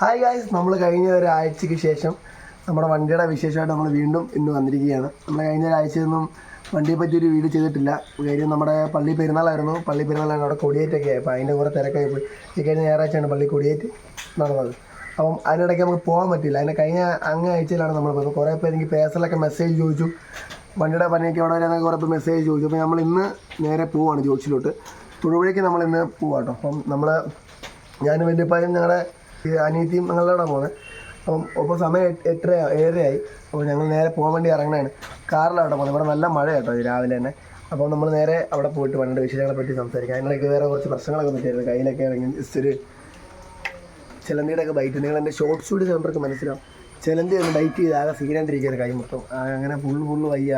Hi guys, നമ്മൾ കഴിഞ്ഞ ഒരാഴ്ചയ്ക്ക് ശേഷം നമ്മുടെ വണ്ടിയുടെ വിശേഷമായിട്ട് നമ്മൾ വീണ്ടും ഇന്ന് വന്നിരിക്കുകയാണ്. നമ്മൾ കഴിഞ്ഞ ഒരാഴ്ചയൊന്നും വണ്ടിയെ പറ്റി ഒരു വീഡിയോ ചെയ്തിട്ടില്ല. കാര്യം നമ്മുടെ പള്ളി പെരുന്നാളായിരുന്നു. പള്ളി പെരുന്നാളാണ് അവിടെ കൊടിയേറ്റൊക്കെ ആയി. അപ്പോൾ അതിൻ്റെ കുറേ തിരക്കായി പോയി. ഈ കഴിഞ്ഞ ഞായറാഴ്ചയാണ് പള്ളി കൊടിയേറ്റ് നടന്നത്. അപ്പം അതിനിടയ്ക്ക് നമുക്ക് പോകാൻ പറ്റില്ല. അതിന് കഴിഞ്ഞ ആഴ്ചയിലാണ് നമ്മൾ പോയത്. കുറേ പേര് എനിക്ക് പേഴ്സണലൊക്കെ മെസ്സേജ് ചോദിച്ചു, വണ്ടിയുടെ പണിയൊക്കെ അവിടെ വരാനൊക്കെ കുറേ പേർ മെസ്സേജ് ചോദിച്ചു. അപ്പോൾ നമ്മൾ ഇന്ന് നേരെ പോവുകയാണ് ജോഷിലോട്ട്. തൊടുപുഴയ്ക്ക് നമ്മൾ ഇന്ന് പോവാം കേട്ടോ. അപ്പം ഞാനും വലിയപ്പായും ഞങ്ങളുടെ അനിയത്തിയും ഞങ്ങളുടെ പോകുന്നത്. അപ്പോൾ സമയം 8:30 അപ്പോൾ ഞങ്ങൾ നേരെ പോകാൻ വേണ്ടി ഇറങ്ങണതാണ്. കാറിലാണ് പോകുന്നത്. ഇവിടെ നല്ല മഴ കേട്ടോ രാവിലെ തന്നെ. അപ്പോൾ നമ്മൾ നേരെ അവിടെ പോയിട്ട് വണ്ടിയുടെ വിഷയങ്ങളെ പറ്റി സംസാരിക്കാം. അതിനിടയ്ക്ക് വേറെ കുറച്ച് പ്രശ്നങ്ങളൊക്കെ പറ്റിയായിരുന്നു. കയ്യിലൊക്കെ ഇറങ്ങി ജസ്റ്റ് ഒരു ചിലന്തിയുടെ ഒക്കെ ബൈറ്റ്. നിങ്ങൾ എൻ്റെ ഷോർട്സ് വീഡിയോ കണ്ടവർക്ക് മനസ്സിലാവും. ചിലന്തി ഒന്ന് ബൈറ്റ് ചെയ്ത് ആകെ സീനാണ്ടിരിക്കുകയാണ് കൈ മൊത്തം. അങ്ങനെ ഫുള്ള് വയ്യ.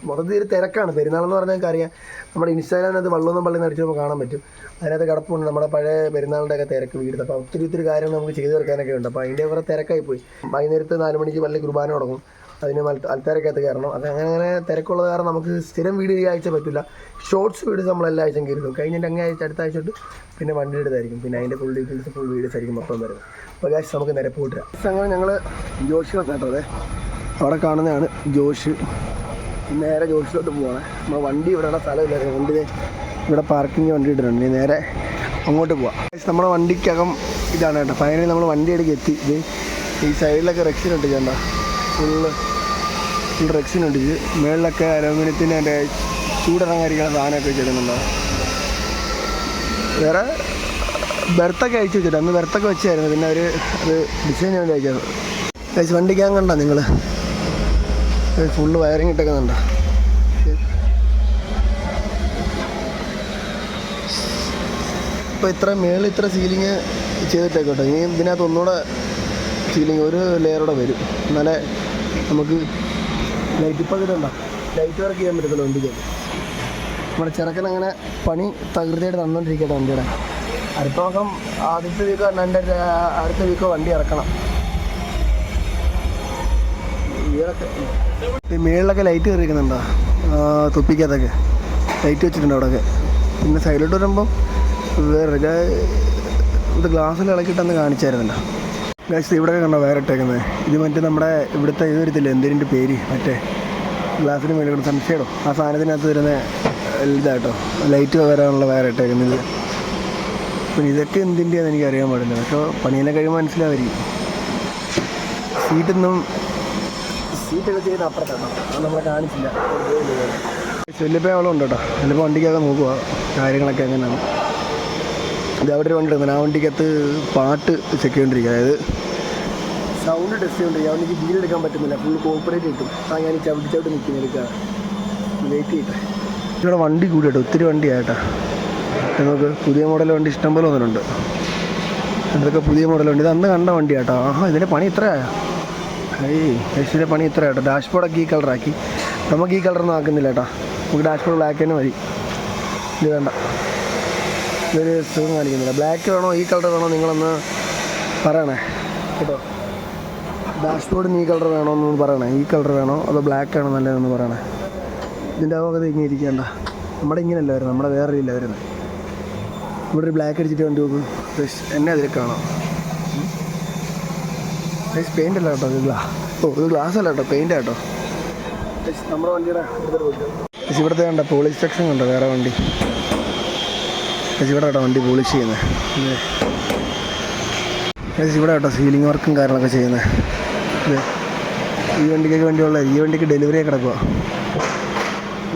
മൊത്തത്തിൽ ഒരു തിരക്കാണ്. പെരുന്നാളെന്ന് പറഞ്ഞാൽ ഞങ്ങൾക്കറിയാം. നമ്മുടെ ഇൻസ്റ്റാഗ്രാമിനകത്ത് വള്ളൊന്നും പള്ളി നടിച്ചപ്പോൾ കാണാൻ പറ്റും. അതിനകത്ത് കിടപ്പുണ്ട് നമ്മുടെ പഴയ പെരുന്നാളിൻ്റെ ഒക്കെ തിരക്ക് വീട്. അപ്പോൾ ഒത്തിരി കാര്യങ്ങൾ നമുക്ക് ചെയ്തു തീർക്കാനൊക്കെ ഉണ്ട്. അപ്പോൾ അതിൻ്റെ കുറേ തിരക്കായി പോയി. വൈകുന്നേരത്ത് 4 മണിക്ക് പള്ളി കുർബാന തുടങ്ങും. അതിന് അൽത്താരക്കകത്ത് കയറണം. അത് അങ്ങനെ തിരക്കുള്ളത് കാരണം നമുക്ക് സ്ഥിരം വീഡിയോ ഈ ആഴ്ച പറ്റില്ല. ഷോർട്സ് വീഡിയോസ് നമ്മൾ എല്ലാ ആഴ്ചയും കയറും. കഴിഞ്ഞ അടുത്ത ആഴ്ച തൊട്ട് പിന്നെ വണ്ടി എടുത്തായിരിക്കും. പിന്നെ അതിൻ്റെ ഫുൾ ഡീറ്റെയിൽസ് ഫുൾ വീഡിയോസ് ആയിരിക്കും മൊത്തം വരുന്നത്. അപ്പോൾ ഗായ്സ് നമുക്ക് നേരെ പോയിട്ട് അങ്ങനെ ഞങ്ങൾ ജോഷി കേട്ടോ. അതെ, അവിടെ കാണുന്നതാണ് ജോഷ്. നേരെ ജോഷിലോട്ട് പോവാണ്. നമ്മൾ വണ്ടി ഇവിടെയുള്ള സ്ഥലമില്ല. വണ്ടി ഇവിടെ പാർക്കിങ് വണ്ടി ഇട്ടിട്ടുണ്ട്. ഇനി നേരെ അങ്ങോട്ട് പോവാം. നമ്മുടെ വണ്ടിക്കകം ഇതാണ് കേട്ടോ. ഫൈനലി നമ്മൾ വണ്ടി ഇടയ്ക്ക് എത്തി. ഇത് ഈ സൈഡിലൊക്കെ റെക്സിൻ ഒട്ടിച്ചണ്ട. ഫുൾ റെക്സിൻ ഒട്ടിച്ച് മേളിലൊക്കെ അലുമിനിയത്തിൻ്റെ അതിൻ്റെ ചൂടിറങ്ങാതിരിക്കുന്ന സാധനമൊക്കെ വെച്ചിടുന്നുണ്ടോ. വേറെ ബെർത്തൊക്കെ അയച്ചു വെച്ചിട്ട് അന്ന് ബെർത്തൊക്കെ വെച്ചായിരുന്നു. പിന്നെ അവർ അത് ഡിസൈൻ വേണ്ടി അയച്ചത്. കഴിച്ച് വണ്ടിക്കാൻ കണ്ടോ നിങ്ങൾ? ഫുള്ള് വയറിങ് ഇട്ടേക്കുന്നുണ്ടോ? ഇപ്പോൾ ഇത്ര മേളിൽ ഇത്ര സീലിങ് ചെയ്തിട്ടേക്കോട്ടെ. ഇനി ഇതിനകത്ത് ഒന്നുകൂടെ സീലിങ് ഒരു ലെയറോടെ വരും. എന്നാലേ നമുക്ക് ലൈറ്റ് ഇപ്പോൾ ഇതിലുണ്ടോ ലൈറ്റ് വർക്ക് ചെയ്യാൻ പറ്റത്തില്ല വണ്ടിക്ക്. നമ്മുടെ ചെറുക്കൻ അങ്ങനെ പണി തകൃതിയായിട്ട് തന്നുകൊണ്ടിരിക്കട്ടെ വണ്ടിയുടെ. അടുത്ത ദിവസം ആദ്യത്തെ വീക്കോ അടുത്ത വീക്കോ വണ്ടി ഇറക്കണം. ഈ മേളിലൊക്കെ ലൈറ്റ് കയറിയിരിക്കുന്നുണ്ടോ? തുപ്പിക്കകത്തൊക്കെ ലൈറ്റ് വെച്ചിട്ടുണ്ട് അവിടെയൊക്കെ. പിന്നെ സൈഡിലോട്ട് വരുമ്പം വേറെ ഇത് ഗ്ലാസ്സിൽ ഇളക്കിയിട്ടൊന്ന് കാണിച്ചായിരുന്നല്ലോ. ഗൈസ് ഇവിടെയൊക്കെ കണ്ടോ വേറെ ഇട്ടേക്കുന്നത്? ഇത് മറ്റേ നമ്മുടെ ഇവിടുത്തെ ഇത് വരത്തില്ല, എന്തിൻ്റെ പേര്, മറ്റേ ഗ്ലാസ്സിന് മേലെ കൊണ്ട് സൺഷെയ്ഡോ ആ സാധനത്തിനകത്ത് വരുന്ന ഇതായിട്ടോ ലൈറ്റ് വരാനുള്ള വേറെ ഇട്ടേക്കുന്നത്. പിന്നെ ഇതൊക്കെ എന്തിൻ്റെയാണെന്ന് എനിക്ക് അറിയാൻ പാടില്ല. പക്ഷേ പണിയെല്ലാം കഴിയുമ്പോൾ മനസ്സിലാവായിരിക്കും. സീറ്റൊക്കെ ചെയ്യുന്ന അപ്പുറത്താട്ടോ. അത് നമ്മളെ കാണിച്ചില്ല. വലിയപ്പോൾ അവളും ഉണ്ട് കേട്ടോ. വലിയപ്പോൾ വണ്ടിക്കൊക്കെ നോക്കുക കാര്യങ്ങളൊക്കെ എങ്ങനെയാണ്. ഇത് അവിടെ ഒരു വണ്ടി എടുക്കുന്നത്. ആ വണ്ടിക്കകത്ത് പാട്ട് ചെക്ക് ചെയ്തുകൊണ്ടിരിക്കുക. അതായത് സൗണ്ട് ടെസ്റ്റ് ചെയ്തുകൊണ്ടിരിക്കുക. ആ വണ്ടിക്ക് ബീൽ എടുക്കാൻ പറ്റുന്നില്ല. ഫുൾ കോപ്പറേറ്റ് കിട്ടും. ആ ഞാൻ ചവിട്ടി നിൽക്കുന്ന എടുക്കുക. വെയിറ്റ് ചെയ്യട്ടെ. ഇവിടെ വണ്ടി കൂടി കേട്ടോ. ഒത്തിരി വണ്ടിയായിട്ടാ. നമുക്ക് പുതിയ മോഡൽ വണ്ടി ഇഷ്ടംപോലെ വന്നിട്ടുണ്ട്. ഇതൊക്കെ പുതിയ മോഡൽ വണ്ടി. ഇത് അന്ന് കണ്ട വണ്ടിയാട്ടോ. ആഹാ, ഇതിൻ്റെ പണി ഇത്രയാ? ഇതിൻ്റെ പണി ഇത്രയാട്ടോ. ഡാഷ്ബോർഡൊക്കെ ഈ കളറാക്കി. നമുക്ക് ഈ കളറൊന്നും ആക്കുന്നില്ല കേട്ടോ. നമുക്ക് ഡാഷ്ബോർഡ് ബ്ലാക്ക് തന്നെ മതി. ഇത് വേണ്ട, ഇതൊരു സുഖം കാണിക്കുന്നില്ല. ബ്ലാക്ക് വേണോ ഈ കളർ വേണോ നിങ്ങളൊന്ന് പറയണേ കേട്ടോ. ഡാഷ്ബോർഡിന് ഈ കളർ വേണോ എന്നൊന്ന് പറയണേ. ഈ കളർ വേണോ അതോ ബ്ലാക്ക് ആണോ നല്ലതെന്ന് പറയണേ. ഇതിൻ്റെ ആവകത്ത് ഇങ്ങനെ ഇരിക്കേണ്ട. നമ്മുടെ ഇങ്ങനെയല്ല വരുന്നത്, നമ്മുടെ വേറെ രീതിയില്ല വരുന്നത്. ഇവിടെ ഒരു ബ്ലാക്ക് അടിച്ചിട്ട് വണ്ടി നോക്കും. എന്നെ അതിൽ കാണാം. പെയിൻ്റ് അല്ല കേട്ടോ. ഇത് ഗ്ലാസ് അല്ല കേട്ടോ, പെയിൻ്റ് കേട്ടോ. നമ്മുടെ വണ്ടിയുടെ ഇവിടുത്തെ കണ്ട പോളിഷ് സെക്ഷൻ കണ്ടോ വേറെ വണ്ടി. ഇവിടെ കേട്ടോ വണ്ടി പോളിഷ് ചെയ്യുന്നത്. ഇവിടെ കേട്ടോ സീലിംഗ് വർക്കും കാര്യങ്ങളൊക്കെ ചെയ്യുന്നത്. ഇത് ഈ വണ്ടിക്കൊക്കെ വേണ്ടിയുള്ള ഈ വണ്ടിക്ക് ഡെലിവറി കിടക്കുക.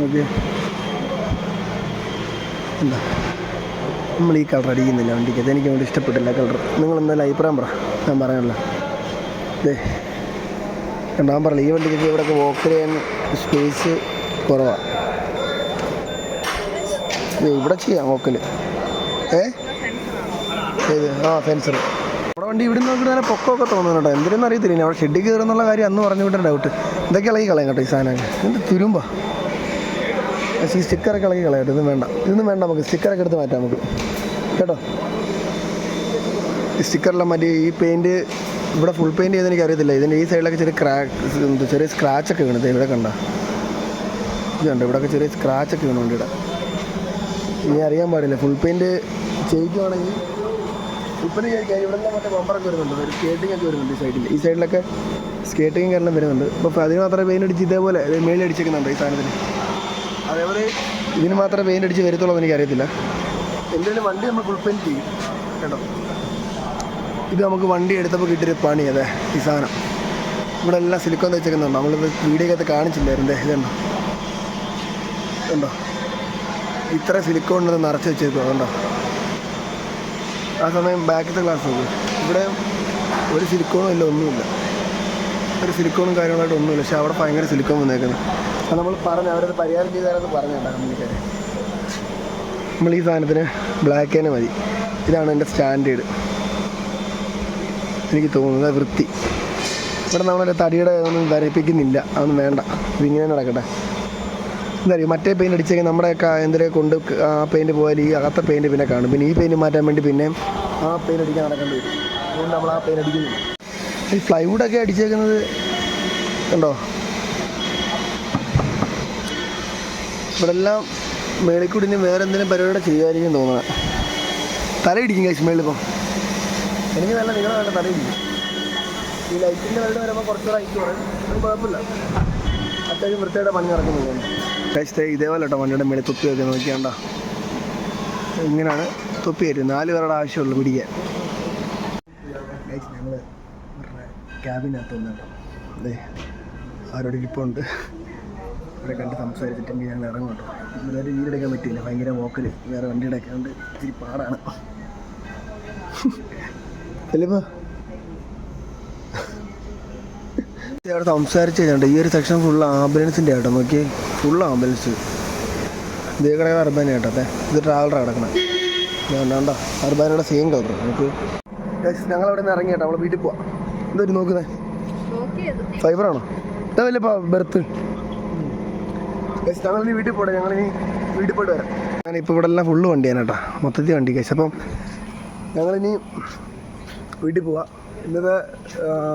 ഓക്കെ, എന്താ നമ്മൾ ഈ കളർ അടിക്കുന്നില്ല വണ്ടിക്ക്. അതെനിക്ക് വേണ്ടി ഇഷ്ടപ്പെട്ടില്ല കളർ. നിങ്ങളെന്തായാലും അഭിപ്രായം പറ, ഞാൻ പറയാനല്ലോ. ഇതേ ഞാൻ പറയില്ല, ഈ വണ്ടിക്കൊക്കെ ഇവിടെയൊക്കെ വോക്ക് ചെയ്യാൻ സ്പേസ് കുറവാണ്. ഇവിടെ ചെയ്യാം വോക്കൽ. ഏത് ഫെൻസർ. നമ്മുടെ വണ്ടി ഇവിടെ നിന്ന് നോക്കിയിട്ട് നല്ല പൊക്കമൊക്കെ തോന്നുന്നു കേട്ടോ. എന്തിനെന്ന് അറിയത്തില്ല. ഇനി അവിടെ ഷെഡിൽ കയറുന്നുള്ള കാര്യം അന്ന് പറഞ്ഞു വിട്ട ഡൗട്ട്. ഇതൊക്കെ ഇളകി കളയാം കേട്ടോ. ഈ സാധനം എന്ത് തുരുമ്പാ. പക്ഷേ ഈ സ്റ്റിക്കറൊക്കെ ഇളകി കളയാട്ടോ. ഇതൊന്നും വേണ്ട നമുക്ക്. സ്റ്റിക്കറൊക്കെ എടുത്ത് മാറ്റാം നമുക്ക് കേട്ടോ. ഈ സ്റ്റിക്കറെല്ലാം മറ്റേ ഈ പെയിൻറ്റ് ഇവിടെ ഫുൾ പെയിൻറ്റ് ചെയ്തെന്ന് എനിക്ക് അറിയത്തില്ല. ഇതിൻ്റെ ഈ സൈഡിലൊക്കെ ചെറിയ സ്ക്രാച്ചൊക്കെ വീണത് ഇവിടെ കണ്ട. ഇതുണ്ട് ഇവിടെയൊക്കെ ചെറിയ സ്ക്രാച്ചൊക്കെ വീണുണ്ട് ഇവിടെ. ഇനി അറിയാൻ പാടില്ല. ഫുൾ പെയിൻറ്റ് ചെയ്യിക്കുവാണെങ്കിൽ ഇപ്പം ഇവിടെ മറ്റേ ബമ്പറൊക്കെ വരുന്നുണ്ട്, ഒരു സ്കേറ്റിംഗ് ഒക്കെ വരുന്നുണ്ട് ഈ സൈഡിലൊക്കെ സ്കേറ്റിംഗ് കാരണം വരുന്നുണ്ട്. അപ്പോൾ അതിന് മാത്രമേ പെയിൻ്റ് അടിച്ച് ഇതേപോലെ മേളിൽ അടിച്ചേക്കുന്നുണ്ട് ഈ സാധനത്തിന്. അതേപോലെ ഇതിന് മാത്രമേ പെയിൻ്റ് അടിച്ച് വരത്തുള്ളൂ എന്ന് എനിക്കറിയത്തില്ല. എന്തെങ്കിലും വണ്ടി നമ്മൾ ഫുൾ പെയിൻറ്റ് ചെയ്യും കേട്ടോ. ഇത് നമുക്ക് വണ്ടി എടുത്തപ്പോൾ കിട്ടിയൊരു പണി അതെ ഈ സാധനം. ഇവിടെ എല്ലാം സിലിക്കോൺ വെച്ചേക്കുന്നുണ്ട്. നമ്മളിത് വീഡിയോക്കകത്ത് കാണിച്ചില്ലായിരുന്നു. ഇതുണ്ടോ ഉണ്ടോ, ഇത്ര സിലിക്കോൺ നിറച്ച് വെച്ചേക്കും അതുകൊണ്ടോ. ആ സമയം ബാക്കിലത്തെ ഗ്ലാസ് നോക്കും, ഇവിടെ ഒരു സിലിക്കോണും ഇല്ല, ഒന്നുമില്ല, ഒരു സിലിക്കോണും കാര്യങ്ങളായിട്ട് ഒന്നുമില്ല. പക്ഷെ അവിടെ ഭയങ്കര സിലിക്കോൺ വന്നേക്കുന്നത്. അത് നമ്മൾ പറഞ്ഞു, അവരത് പരിഹാരം ചെയ്താലെന്ന് പറഞ്ഞേട്ടാ കമ്പനിക്കാർ. നമ്മൾ ഈ സാധനത്തിന് ബ്ലാക്ക് തന്നെ മതി. ഇതാണ് എൻ്റെ സ്റ്റാൻഡേർഡ് എനിക്ക് തോന്നുന്നത്. വൃത്തി ഇവിടെ നമ്മളെ തടിയുടെ ഒന്നും ധരിപ്പിക്കുന്നില്ല, അതൊന്നും വേണ്ട, ഇതിങ്ങനെ നടക്കട്ടെ. എന്താ പറയുക, മറ്റേ പെയിൻ്റ് അടിച്ചെങ്കിൽ നമ്മുടെയൊക്കെ എന്തെങ്കിലും കൊണ്ട് ആ പെയിൻറ്റ് പോയാൽ ഈ അകത്തെ പെയിൻറ്റ് പിന്നെ കാണും. പിന്നെ ഈ പെയിൻറ്റ് മാറ്റാൻ വേണ്ടി പിന്നെയും ആ പെയിൻറ്റ് അടിക്കാൻ നടക്കേണ്ടി വരും. അതുകൊണ്ട് നമ്മൾ ആ പെയിൻറ്റ് അടിക്കുന്നില്ല. ഈ ഫ്ലൈവുഡൊക്കെ അടിച്ചേക്കുന്നത് കണ്ടോ, ഇവിടെ എല്ലാം മേളിൽ കൂടി ഇനി വേറെ എന്തെങ്കിലും പരിപാടി ചെയ്യുമായിരിക്കും തോന്നുന്നത്. തലയിടിക്കും കഴിച്ച് മേളിലിപ്പം എനിക്ക് നല്ല നിങ്ങളായിട്ട് തലയിടിക്കും. ഈ ലൈറ്റിൻ്റെ വെള്ളം വരുമ്പോൾ കുറച്ചുകൂടെ ലൈറ്റ് പറയും, അത് കുഴപ്പമില്ല. അത്യാവശ്യം വൃത്തിയായിട്ട് പണി നടക്കുന്നുണ്ട്. കഴിച്ചേ ഇതേപോലെ കേട്ടോ വണ്ടിയുടെ മേളിൽ തൊപ്പി ഒക്കെ നോക്കിയാണ്ടോ, ഇങ്ങനെയാണ് തൊപ്പി വരും. 4 പേരുടെ ആവശ്യമുള്ളൂ പിടിക്കാൻ. ഞങ്ങൾ ക്യാബിനകത്ത് വന്നിട്ടോ, അതെ ആരോട് ഇരിപ്പുണ്ട്, ഇവിടെ കണ്ട് സംസാരിച്ചിട്ടെങ്കിൽ ഞങ്ങൾ ഇറങ്ങും കേട്ടോ. ഇതൊരു വീടെടുക്കാൻ പറ്റില്ല, ഭയങ്കര മോക്കൽ, വേറെ വണ്ടിയുടെ ഒക്കെ ഉണ്ട്, ഇച്ചിരി പാടാണ്. അല്ലപ്പോൾ അവിടെ സംസാരിച്ച് കഴിഞ്ഞാൽ ഈ ഒരു സെക്ഷൻ ഫുള്ള് ആംബുലൻസിൻ്റെ ആട്ടോ. നോക്കി ഫുള്ള് ആംബുലൻസ്. ഇതേ കട അർബാന കേട്ടോ. അതെ ഇത് ട്രാവലറാണ് കിടക്കണേ. വേണ്ട അർബാനയുടെ സെയിം കളർ. നമുക്ക് ഞങ്ങളവിടെ നിന്ന് ഇറങ്ങി കേട്ടോ, നമ്മൾ വീട്ടിൽ പോവാം. എന്തൊരു നോക്കുന്നേ, ഫൈബറാണോ ഇതാ വലിയ ബെർത്ത്. ഞങ്ങളിനി വീട്ടിൽ പോട്ടെ, ഞങ്ങളിനി വീട്ടിൽ പോയിട്ട് വരാം. ഞാനിപ്പോൾ ഇവിടെ എല്ലാം ഫുള്ള് വണ്ടിയാണ് കേട്ടോ, മൊത്തത്തിൽ വണ്ടി കഴിച്ചു. അപ്പം ഞങ്ങളിനി വീട്ടിൽ പോവാം. ഇന്നത്തെ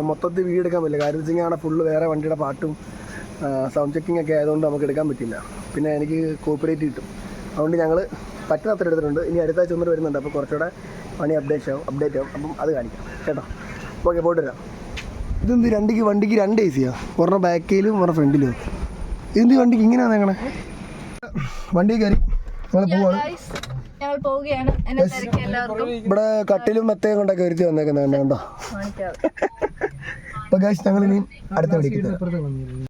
മൊത്തത്തിൽ വീഡിയോ എടുക്കാൻ പറ്റില്ല, കാര്യം വെച്ച് കഴിഞ്ഞാൽ ഫുള്ള് വേറെ വണ്ടിയുടെ പാട്ടും സൗണ്ട് ചെക്കിംഗ് ഒക്കെ ആയതുകൊണ്ട് നമുക്ക് എടുക്കാൻ പറ്റില്ല. പിന്നെ എനിക്ക് കോപ്പറേറ്റ് കിട്ടും. അതുകൊണ്ട് ഞങ്ങൾ പറ്റുന്നത്ര എടുത്തിട്ടുണ്ട്. ഇനി അടുത്ത ആഴ്ച ഒന്നും വരുന്നുണ്ട്, അപ്പോൾ കുറച്ചുകൂടെ പണി അപ്ഡേറ്റ് ആവും. അപ്പം അത് കാണിക്കാം കേട്ടോ. ഓക്കെ പോയിട്ട് വരാം. ഇതെന്ത് വണ്ടിക്ക് 2 AC ഒരെണ്ണം ബാക്കിലും ഒരെണ്ണം ഫ്രണ്ടിലും. ഇതെന്ത് വണ്ടിക്ക് ഇങ്ങനെയാണ് ഞങ്ങളെ വണ്ടി കയറി ഞങ്ങൾ പോവുകയാണ്. ഇവിടെ കട്ടിലും മെത്തയും കൊണ്ടൊക്കെ ഒരുത്തി വന്നേക്കുന്നത് കണ്ടോ. അപ്പൊ ഗൈസ് ഞങ്ങൾ ഇനി അടുത്ത വീഡിയോ